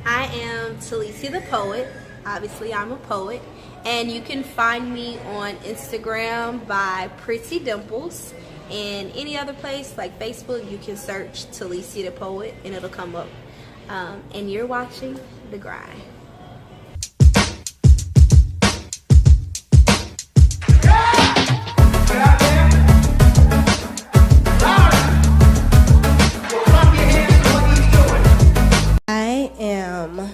I am Telicia the poet. Obviously, I'm a poet. And you can find me on Instagram by Pretty Dimples. And any other place like Facebook, you can search Telicia the poet and it'll come up. And you're watching The Grind. I am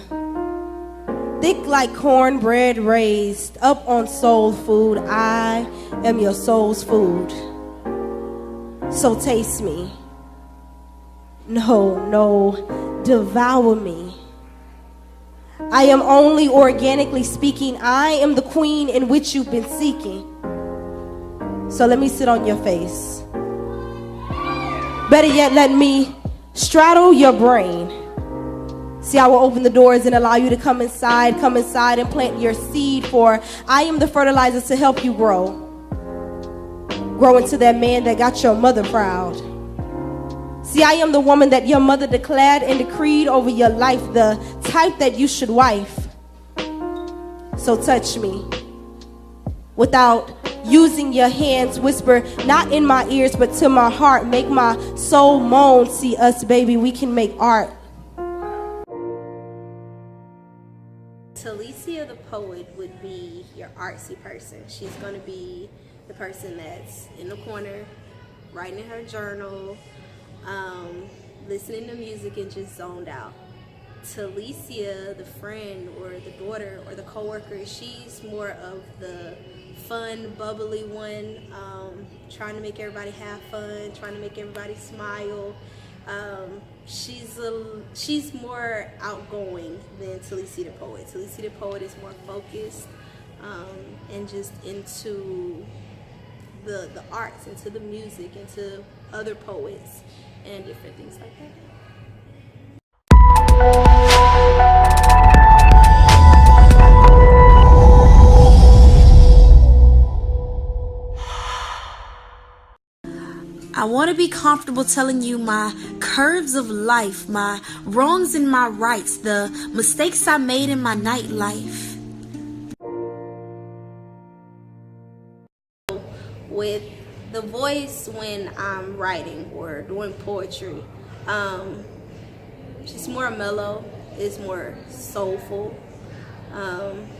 thick like cornbread raised up on soul food. I am your soul's food. So taste me. No, devour me. I am only organically speaking. I am the queen in which you've been seeking. So let me sit on your face. Better yet, let me straddle your brain. See, I will open the doors and allow you to come inside and plant your seed, for I am the fertilizer to help you grow into that man that got your mother proud. See, I am the woman that your mother declared and decreed over your life, the type that you should wife. So touch me without using your hands, whisper not in my ears but to my heart, make my soul moan. See us, baby, we can make art. Telicia the poet would be your artsy person. She's going to be the person that's in the corner, writing in her journal, listening to music and just zoned out. Telicia, the friend or the daughter or the coworker, she's more of the fun, bubbly one, trying to make everybody have fun, trying to make everybody smile. She's more outgoing than Telicia the poet. Telicia the poet is more focused and just into the arts, into the music, into other poets and different things like that. I want to be comfortable telling you my curves of life, my wrongs and my rights, the mistakes I made in my nightlife. With the voice when I'm writing or doing poetry, it's more mellow, it's more soulful,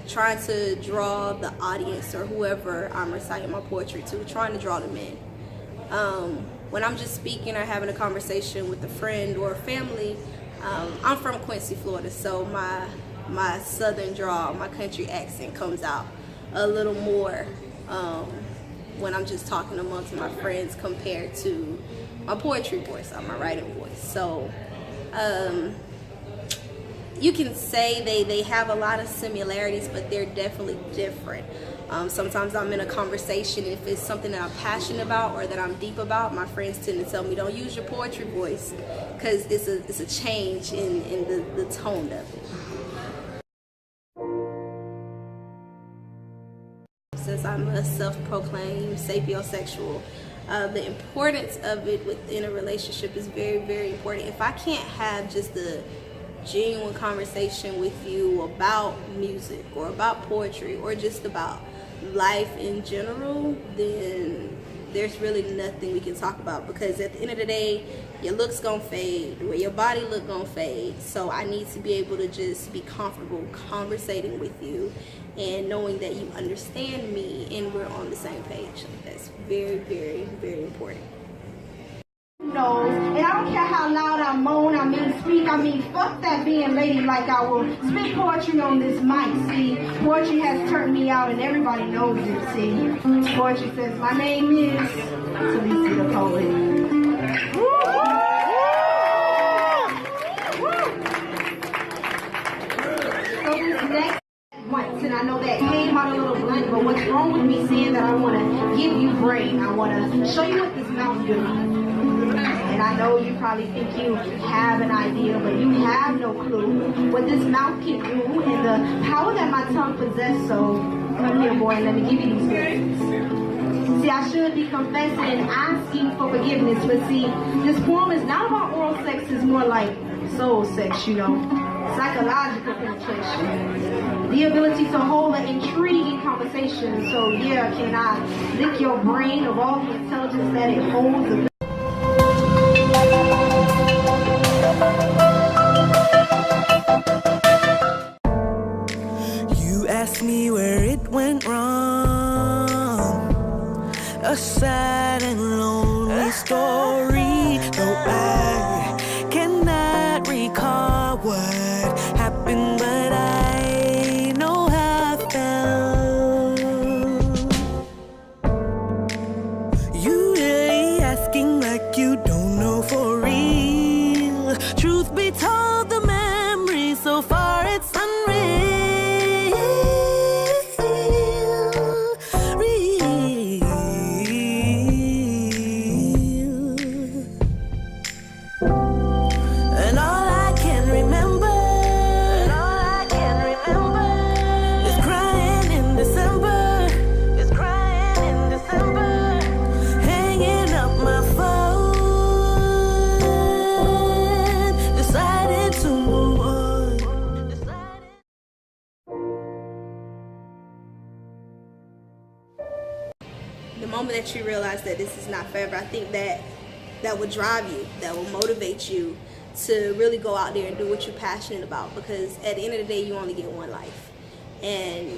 trying to draw the audience or whoever I'm reciting my poetry to, trying to draw them in. When I'm just speaking or having a conversation with a friend or a family, I'm from Quincy, Florida, so my southern drawl, my country accent comes out a little more when I'm just talking amongst my friends compared to my poetry voice or my writing voice. So you can say they have a lot of similarities, but they're definitely different. Sometimes I'm in a conversation, if it's something that I'm passionate about or that I'm deep about, my friends tend to tell me, don't use your poetry voice, because it's a change in the tone of it. Since I'm a self-proclaimed sapiosexual, the importance of it within a relationship is very, very important. If I can't have just a genuine conversation with you about music or about poetry or just about life in general, then there's really nothing we can talk about, because at the end of the day, your looks gonna fade, the way your body look gonna fade. So I need to be able to just be comfortable conversating with you and knowing that you understand me and we're on the same page. That's very, very, very important. Knows, and I don't care how loud I moan, I mean speak, I mean fuck that being ladylike. I will spit poetry on this mic. See, poetry has turned me out and everybody knows it. See, poetry says my name is Telicia the poet. So this next once, and I know that came out a little blunt, but what's wrong with me saying that I want to give you brain? I want to show you what this mouth does. And I know you probably think you have an idea, but you have no clue what this mouth can do and the power that my tongue possesses. So come here, boy, and let me give you these words. See, I should be confessing and asking for forgiveness, but see, this poem is not about oral sex, it's more like soul sex, you know. psychological penetration, the ability to hold an intriguing conversation. So yeah, can I lick your brain of all the intelligence that it holds? You asked me where it went wrong. A sad and lonely story. Though I cannot recall what happened, but I know how I felt. You really asking like you don't know for real. Truth be told, the memory so far it's unreal. The moment that you realize that this is not forever, I think that will drive you, that will motivate you to really go out there and do what you're passionate about, because at the end of the day, you only get one life, and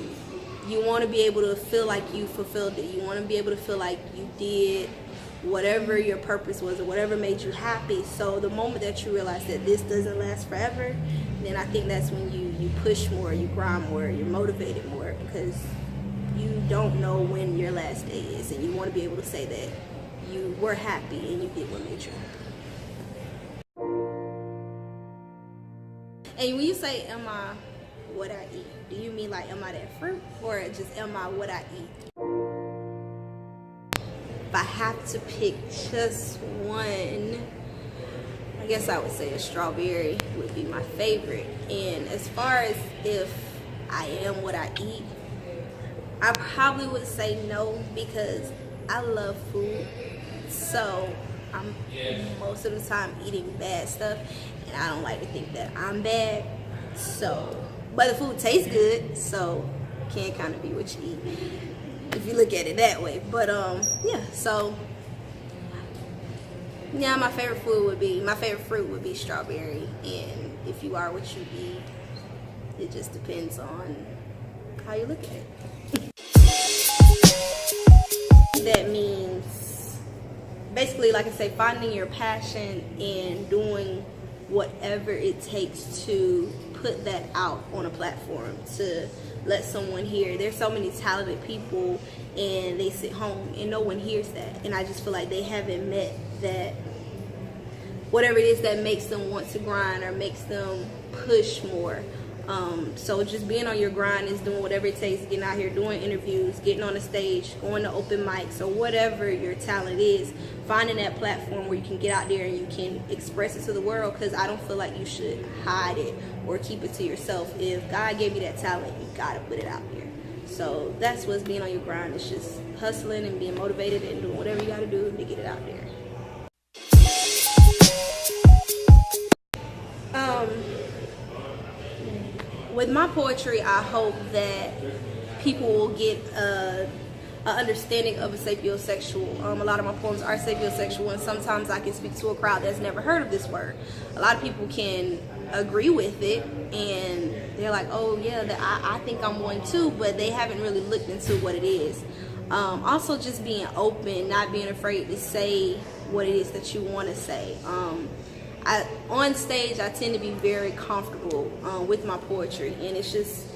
you want to be able to feel like you fulfilled it. You want to be able to feel like you did whatever your purpose was or whatever made you happy. So the moment that you realize that this doesn't last forever, then I think that's when you push more, you grind more, you're motivated more, because you don't know when your last day is, and you want to be able to say that you were happy and you did what made you happy. And when you say, am I what I eat, do you mean like, am I that fruit, or just am I what I eat? If I have to pick just one, I guess I would say a strawberry would be my favorite. And as far as if I am what I eat, I probably would say no, because I love food, so I'm most of the time eating bad stuff, and I don't like to think that I'm bad. So, but the food tastes good, so can kind of be what you eat if you look at it that way. But yeah, so yeah, my favorite fruit would be strawberry, and if you are what you eat, it just depends on how you look at it. That means basically, like I say, finding your passion and doing whatever it takes to put that out on a platform, to let someone hear. There's so many talented people and they sit home and no one hears that, and I just feel like they haven't met that, whatever it is that makes them want to grind or makes them push more. So just being on your grind is doing whatever it takes, getting out here, doing interviews, getting on the stage, going to open mics, or whatever your talent is, finding that platform where you can get out there and you can express it to the world, because I don't feel like you should hide it or keep it to yourself. If God gave you that talent, you gotta put it out there. So that's what's being on your grind. It's just hustling and being motivated and doing whatever you gotta do to get it out there. With my poetry, I hope that people will get an understanding of a sapiosexual. A lot of my poems are sapiosexual, and sometimes I can speak to a crowd that's never heard of this word. A lot of people can agree with it, and they're like, oh yeah, I think I'm one too, but they haven't really looked into what it is. Also, just being open, not being afraid to say what it is that you want to say. On stage, I tend to be very comfortable with my poetry, and it's just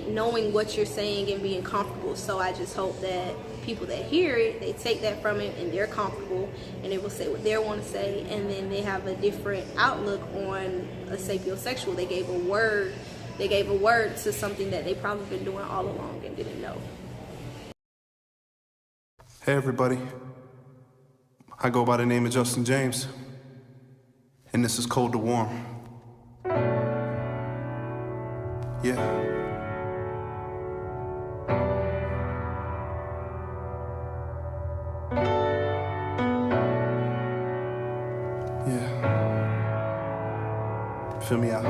knowing what you're saying and being comfortable. So I just hope that people that hear it, they take that from it and they're comfortable, and they will say what they want to say, and then they have a different outlook on a sapiosexual. They gave a word to something that they probably been doing all along and didn't know. Hey everybody, I go by the name of Justin James, and this is Cold to Warm. Yeah. Yeah. Feel me out.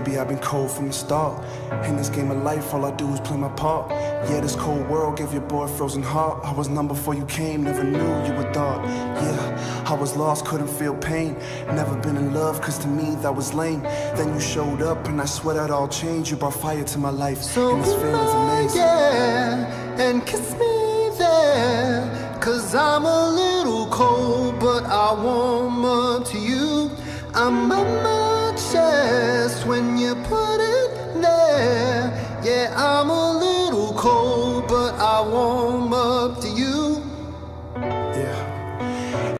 Baby, I've been cold from the start. In this game of life, all I do is play my part. Yeah, this cold world gave your boy a frozen heart. I was numb before you came, never knew you were dark. Yeah, I was lost, couldn't feel pain. Never been in love, cause to me that was lame. Then you showed up and I swear that all changed. You brought fire to my life, so and this feeling's amazing. Yeah, and kiss me there, cause I'm a little cold, but I warm up to you. I'm on my chest when you put it there. Yeah, I'm a little cold, but I warm up to you. Yeah.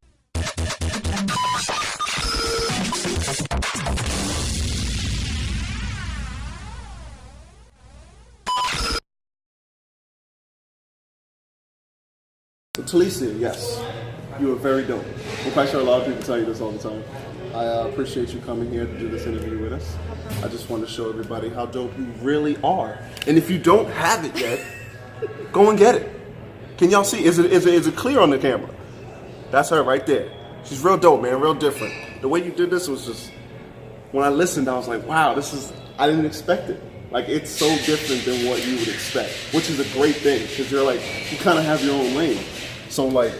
TELICIA, yes, you are very dope. I'm quite sure a lot of people tell you this all the time. I appreciate you coming here to do this interview with us. I just want to show everybody how dope you really are. And if you don't have it yet, go and get it. Can y'all see? Is it clear on the camera? That's her right there. She's real dope, man, real different. The way you did this was just, when I listened, I was like, wow, I didn't expect it. Like, it's so different than what you would expect, which is a great thing, because you're like, you kind of have your own lane. So, like,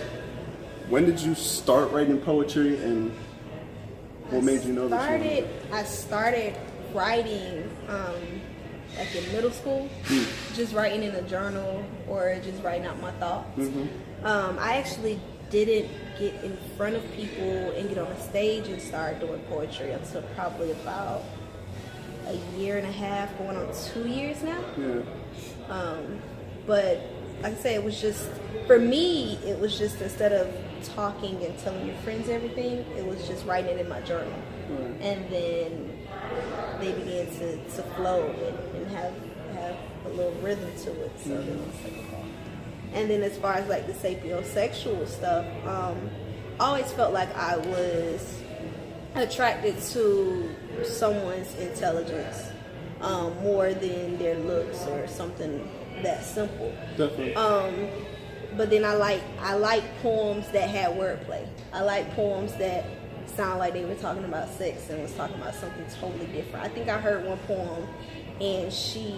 when did you start writing poetry, and what made you know that you I started writing like in middle school, just writing in a journal or just writing out my thoughts. I actually didn't get in front of people and get on a stage and start doing poetry until probably about a year and a half, going on 2 years now. But like I said, it was just, for me, it was just, instead of talking and telling your friends everything, it was just writing it in my journal. And then they began to flow and have a little rhythm to it. So then I was like, okay. And then as far as like the sapiosexual stuff, I always felt like I was attracted to someone's intelligence more than their looks or something that simple. Definitely. But then I like poems that had wordplay. I like poems that sound like they were talking about sex and was talking about something totally different. I think I heard one poem and she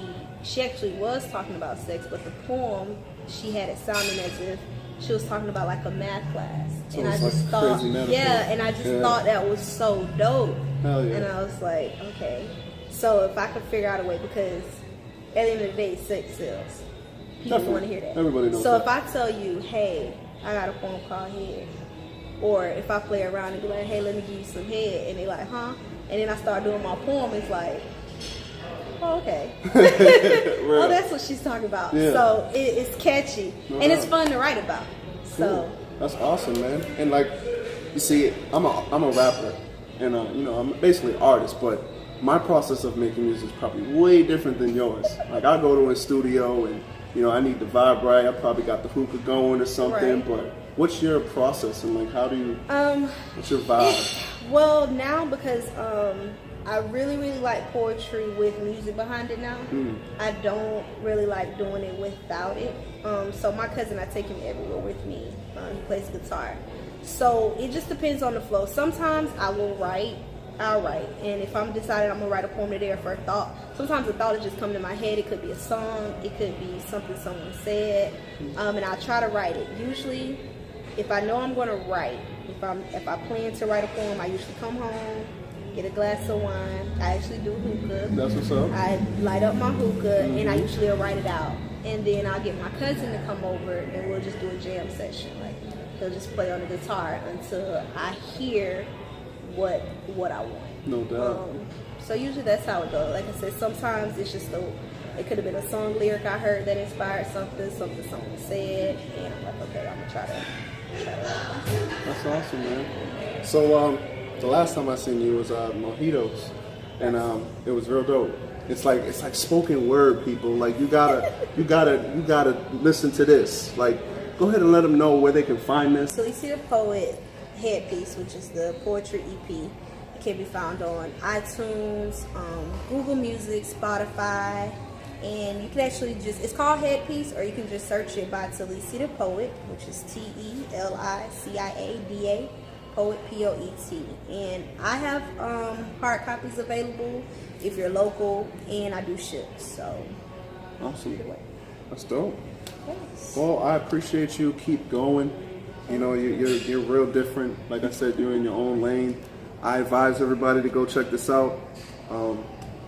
actually was talking about sex, but the poem, she had it sounding as if she was talking about like a math class. So and I it's just like thought, crazy metaphor. and I just thought that was so dope. Hell yeah. And I was like, okay. So if I could figure out a way, because at the end of the day, sex sells. People want to hear that. Everybody knows so that. if I tell you, hey, I got a poem called Head, or if I play around and be like, hey, let me give you some head, and they like, huh? And then I start doing my poem, it's like, oh, okay. Oh, that's what she's talking about. Yeah. So it's catchy, and it's fun to write about. So That's awesome, man. And like, you see, I'm a rapper, and you know, I'm basically an artist, but my process of making music is probably way different than yours. Like, I go to a studio and, you know, I need the vibe right. I probably got the hookah going or something, Right. but what's your process and like, how do you, what's your vibe? Well, now because I really, really like poetry with music behind it now. I don't really like doing it without it. So my cousin, I take him everywhere with me. He plays guitar. So it just depends on the flow. Sometimes I'll write, and if I'm deciding I'm gonna write a poem today or for a thought, sometimes the thought will just come to my head. It could be a song, it could be something someone said, and I'll try to write it. Usually, if I know I'm gonna write, if I plan to write a poem, I usually come home, get a glass of wine. I actually do hookah. That's what's up. I light up my hookah, and I usually will write it out. And then I'll get my cousin to come over, and we'll just do a jam session. Like, he'll just play on the guitar until I hear what I want. No doubt. So usually that's how it goes. Like I said, sometimes it's just it could have been a song lyric I heard that inspired something someone said, and I'm like, okay, I'm gonna try to. That's awesome, man. So the last time I seen you was Mojitos, and it was real dope. It's like spoken word, people. Like, you gotta listen to this. Like, go ahead and let them know where they can find this. TELICIA the Poet Headpiece, which is the poetry EP. It can be found on iTunes, Google Music, Spotify, and you can actually it's called Headpiece, or you can just search it by TELICIA the Poet, which is TELICIADA Poet, P-O-E-T. And I have hard copies available if you're local, and I do ship. So, awesome. That's dope. Yes. Well, I appreciate you. Keep going. You know, you're real different. Like I said, you're in your own lane. I advise everybody to go check this out. I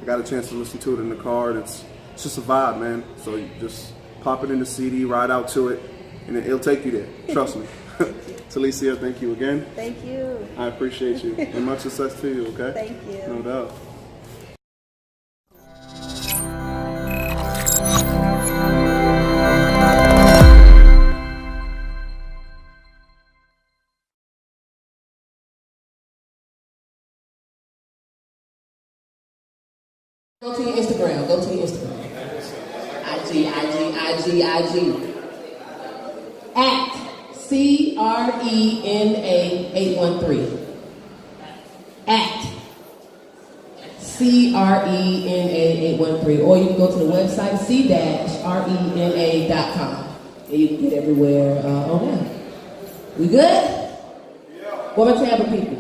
got a chance to listen to it in the car. It's just a vibe, man. So you just pop it in the CD, ride out to it, and it'll take you there. Trust me. TELICIA, thank you again. Thank you. I appreciate you. And much success to you, okay? Thank you. No doubt. Go to your Instagram. Go to your Instagram. IG. At CRENA813. At CRENA813. Or you can go to the website c-rena.com. And you can get everywhere on that. We good? What about Tampa people?